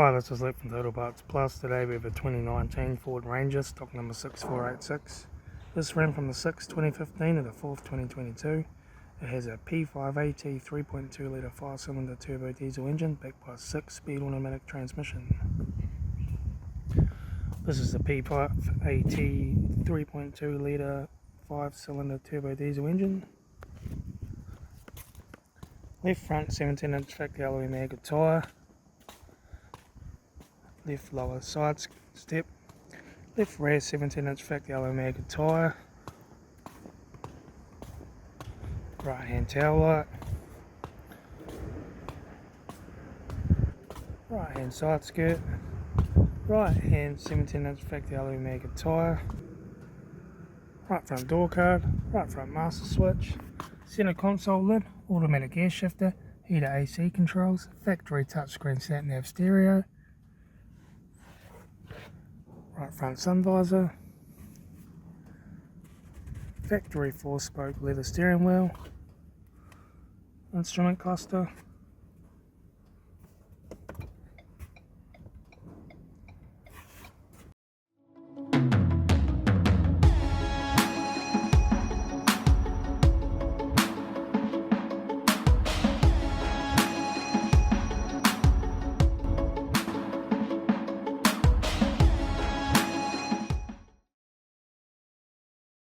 Hi, this is Litre from Total Parts Plus. Today we have a 2019 Ford Ranger, stock number 6486. This ran from the 6th 2015 to the 4th 2022. It has a P5AT 3.2 litre 5-cylinder turbo diesel engine backed by a 6-speed automatic transmission. This is the P5AT 3.2 litre 5-cylinder turbo diesel engine. Left front 17-inch factory alloy maggot tyre. Left lower side step, left rear 17-inch factory alloy maggot tyre, right hand tail light, right hand side skirt, right hand 17-inch factory alloy maggot tyre, right front door card, right front master switch, centre console lid, automatic air shifter, heater AC controls, factory touchscreen sat nav stereo, right front sun visor, factory 4-spoke leather steering wheel, instrument cluster,